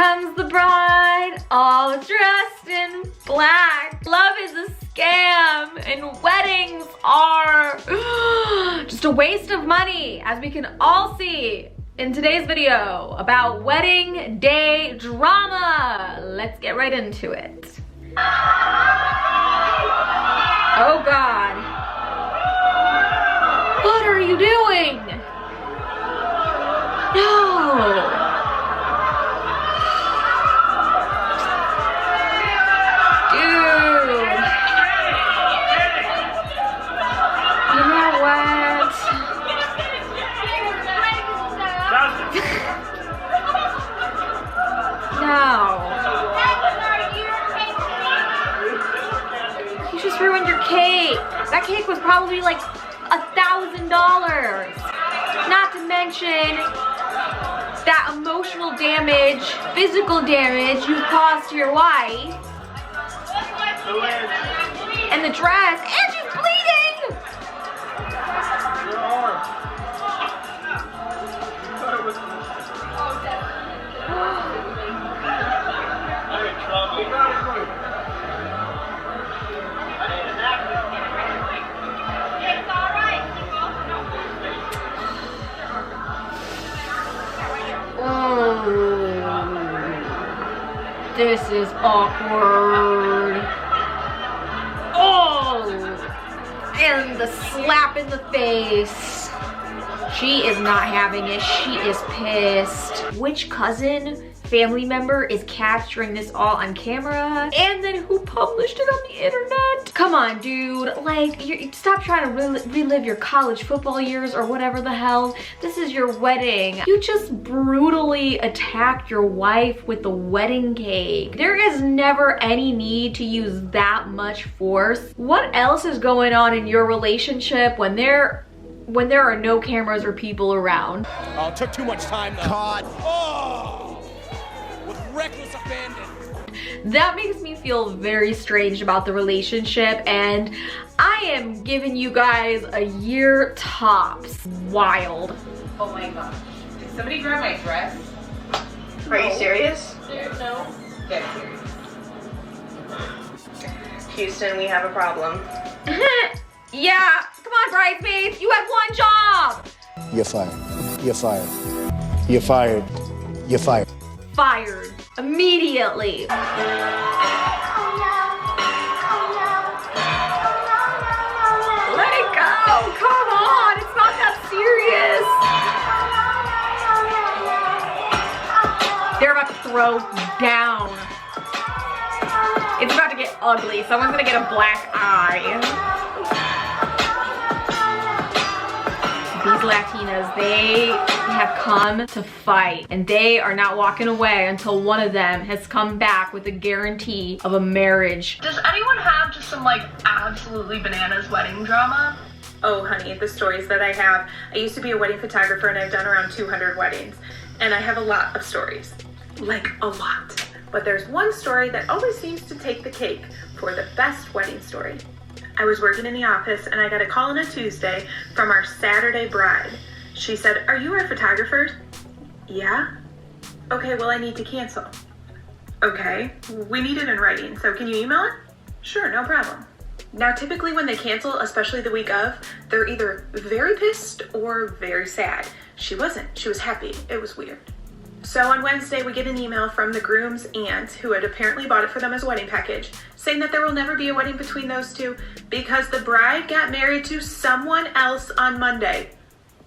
comes the bride, all dressed in black. Love is a scam, and weddings are just a waste of money, as we can all see in today's video about wedding day drama. Let's get right into it. Oh God. What are you doing? No. You just ruined your cake. That cake was probably like $1,000. Not to mention that emotional damage, physical damage you caused to your wife. And the dress, and she's bleeding! This is awkward. Oh! And the slap in the face. She is not having it. She is pissed. Which cousin, family member is capturing this all on camera? And then who published it on the internet? Come on, dude. Like, stop trying to relive your college football years or whatever the hell. This is your wedding. You just brutally attacked your wife with the wedding cake. There is never any need to use that much force. What else is going on in your relationship when there are no cameras or people around? Oh, it took too much time though. Caught. Oh! With reckless abandon. That makes me feel very strange about the relationship, and I am giving you guys a year tops. Wild. Oh my gosh. Did somebody grab my dress? Are you serious? No. Dead serious. Houston, we have a problem. Yeah, come on, bridesmaids, you had one job. You're fired. You're fired. You're fired. You're fired. Fired immediately. Let it go, come on, it's not that serious. They're about to throw down. It's about to get ugly. Someone's gonna get a black eye. These Latinas, they have come to fight, and they are not walking away until one of them has come back with a guarantee of a marriage. Does anyone have just some like absolutely bananas wedding drama? Oh honey, the stories that I have. I used to be a wedding photographer and I've done around 200 weddings. And I have a lot of stories. Like a lot. But there's one story that always seems to take the cake for the best wedding story. I was working in the office and I got a call on a Tuesday from our Saturday bride. She said, "Are you our photographers?" "Yeah." "Okay, well I need to cancel." "Okay, we need it in writing, so can you email it?" "Sure, no problem." Now typically when they cancel, especially the week of, they're either very pissed or very sad. She wasn't, she was happy. It was weird. So on Wednesday, we get an email from the groom's aunt, who had apparently bought it for them as a wedding package, saying that there will never be a wedding between those two because the bride got married to someone else on Monday.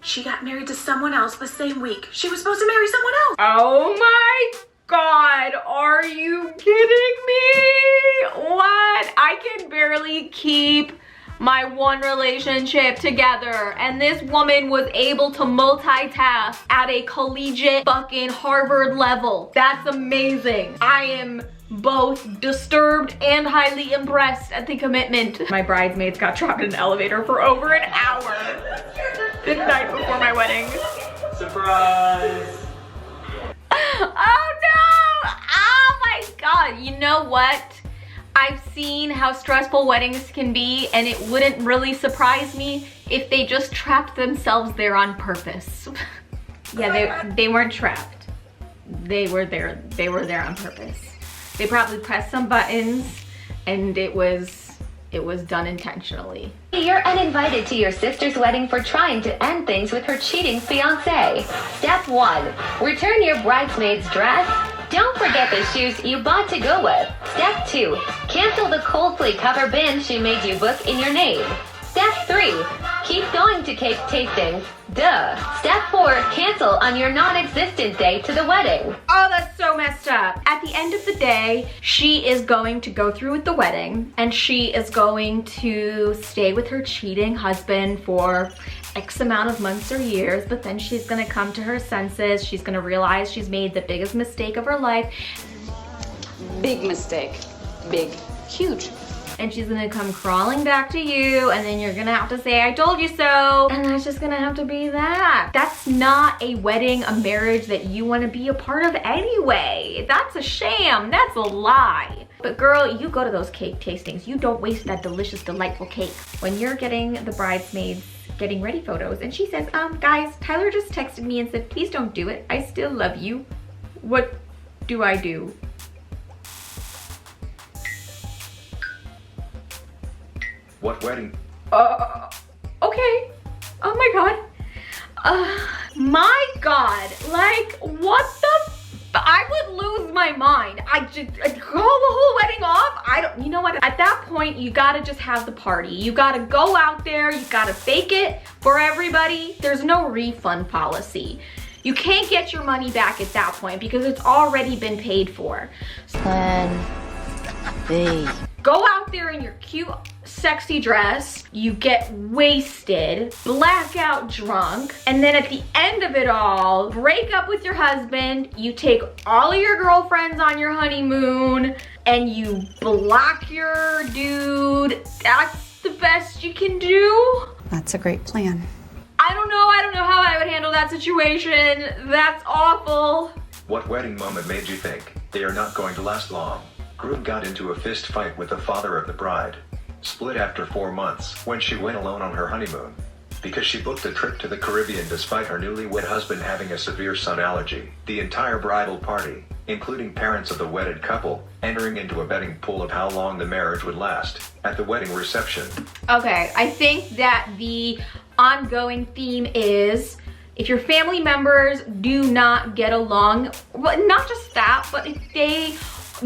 She got married to someone else the same week. She was supposed to marry someone else. Oh my God, are you kidding me? What? I can barely keep my one relationship together, and this woman was able to multitask at a collegiate fucking Harvard level. That's amazing. I am both disturbed and highly impressed at the commitment. My bridesmaids got trapped in an elevator for over an hour the night before my wedding. Surprise! Oh no! Oh my God, you know what? I've seen how stressful weddings can be, and it wouldn't really surprise me if they just trapped themselves there on purpose. Yeah, they weren't trapped. they were there on purpose. They probably pressed some buttons and it was done intentionally. You're uninvited to your sister's wedding for trying to end things with her cheating fiancé. Step 1, return your bridesmaid's dress. Don't forget the shoes you bought to go with. Step 2, cancel the Coldplay cover band she made you book in your name. Step 3, keep going to cake tastings. Duh. Step 4, cancel on your non-existent day to the wedding. Oh, that's so messed up. At the end of the day, she is going to go through with the wedding and she is going to stay with her cheating husband for X amount of months or years, but then she's gonna come to her senses. She's gonna realize she's made the biggest mistake of her life. Big mistake. Big. Huge. And she's gonna come crawling back to you, and then you're gonna have to say, I told you so. And that's just gonna have to be that. That's not a wedding, a marriage that you wanna be a part of anyway. That's a sham, that's a lie. But girl, you go to those cake tastings. You don't waste that delicious, delightful cake. When you're getting the bridesmaids getting ready photos, and she says, guys, Tyler just texted me and said, please don't do it. I still love you. What do I do? What wedding? Okay. Oh my God. Like, what the I would lose my mind. I'd call the whole wedding off. You know what? At that point, you gotta just have the party. You gotta go out there, you gotta fake it for everybody. There's no refund policy. You can't get your money back at that point because it's already been paid for. Plan B. Go out there in your cute, sexy dress, you get wasted, blackout drunk, and then at the end of it all, break up with your husband, you take all of your girlfriends on your honeymoon, and you block your dude. That's the best you can do? That's a great plan. I don't know how I would handle that situation. That's awful. What wedding moment made you think they are not going to last long? Groom got into a fist fight with the father of the bride. Split after 4 months when she went alone on her honeymoon. Because she booked a trip to the Caribbean despite her newlywed husband having a severe sun allergy. The entire bridal party, including parents of the wedded couple, entering into a betting pool of how long the marriage would last at the wedding reception. Okay, I think that the ongoing theme is if your family members do not get along, well, not just that, but if they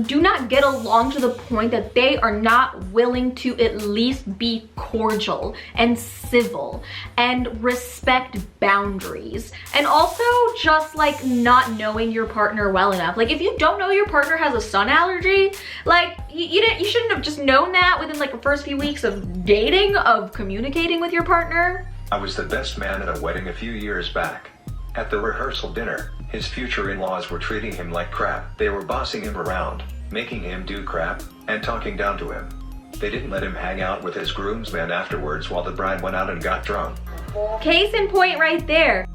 do not get along to the point that they are not willing to at least be cordial and civil and respect boundaries, and also just like not knowing your partner well enough. Like if you don't know your partner has a sun allergy, like you shouldn't have just known that within like the first few weeks of dating, of communicating with your partner. I was the best man at a wedding a few years back. At the rehearsal dinner, his future in-laws were treating him like crap. They were bossing him around, making him do crap, and talking down to him. They didn't let him hang out with his groomsmen afterwards while the bride went out and got drunk. Case in point right there.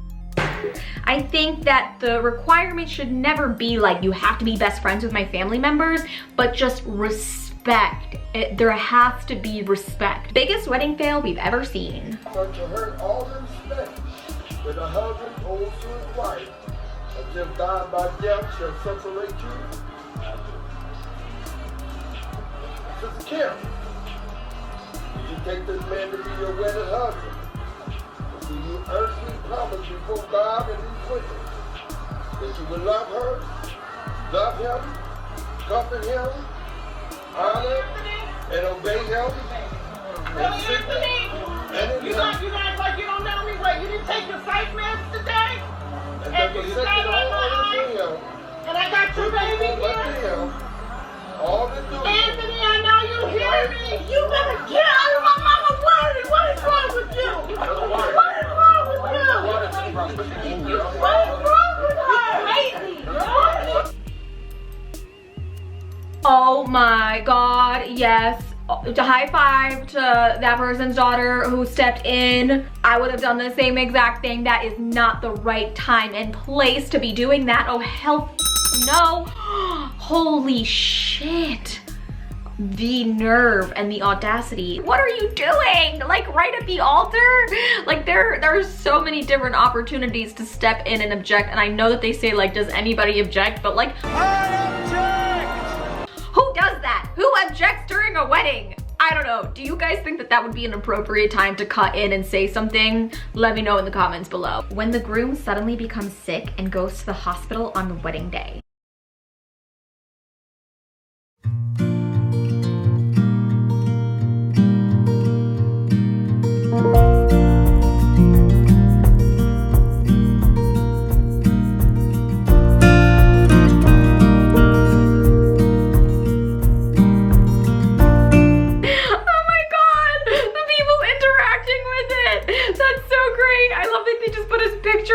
I think that the requirement should never be like you have to be best friends with my family members, but just respect. There has to be respect. Biggest wedding fail we've ever seen. But to hurt all the respect that a husband owes to his wife, as if God by death shall separate you. Sister Kim, did you take this man to be your wedded husband? Or do you earnestly promise before God and these witnesses that you will love her, love him, comfort him, honor and obey him? Really, Anthony? You guys like you don't know me? What, you didn't take your psych meds today? And you got on my eye? And I got your baby here? Anthony, I know you hear me. You better get out of my mama's worry. What is wrong with you? What is wrong with you? What is wrong with her? Crazy. Oh my God, yes. High five to that person's daughter who stepped in. I would have done the same exact thing. That is not the right time and place to be doing that. Oh hell no. Holy shit. The nerve and the audacity. What are you doing? Like right at the altar? Like there are so many different opportunities to step in and object, and I know that they say like, does anybody object? But like, I object! Who does that? Who objects during a wedding? I don't know. Do you guys think that that would be an appropriate time to cut in and say something? Let me know in the comments below. When the groom suddenly becomes sick and goes to the hospital on the wedding day.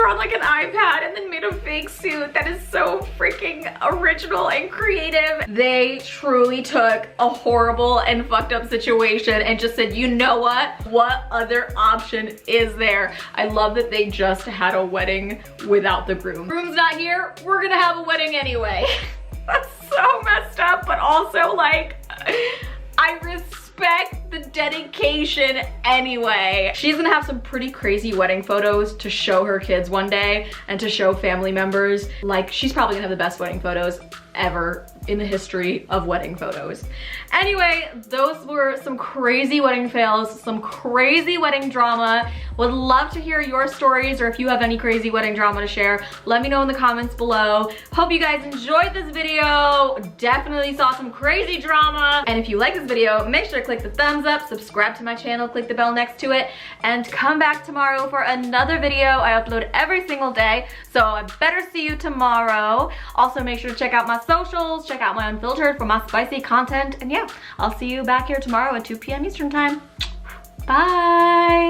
On like an iPad and then made a fake suit. That is so freaking original and creative. They truly took a horrible and fucked up situation and just said, you know what other option is there? I love that they just had a wedding without the groom. Groom's not here, we're gonna have a wedding anyway. That's so messed up, but also like, I respect the dedication anyway. She's gonna have some pretty crazy wedding photos to show her kids one day and to show family members. Like, she's probably gonna have the best wedding photos ever in the history of wedding photos. Anyway, those were some crazy wedding fails, some crazy wedding drama. Would love to hear your stories, or if you have any crazy wedding drama to share, let me know in the comments below. Hope you guys enjoyed this video. Definitely saw some crazy drama. And if you like this video, make sure to click the thumbs up, subscribe to my channel, click the bell next to it, and come back tomorrow for another video. I upload every single day, so I better see you tomorrow. Also, make sure to check out my socials, check out my Unfiltered for my spicy content, and yeah, I'll see you back here tomorrow at 2 p.m. Eastern time. Bye!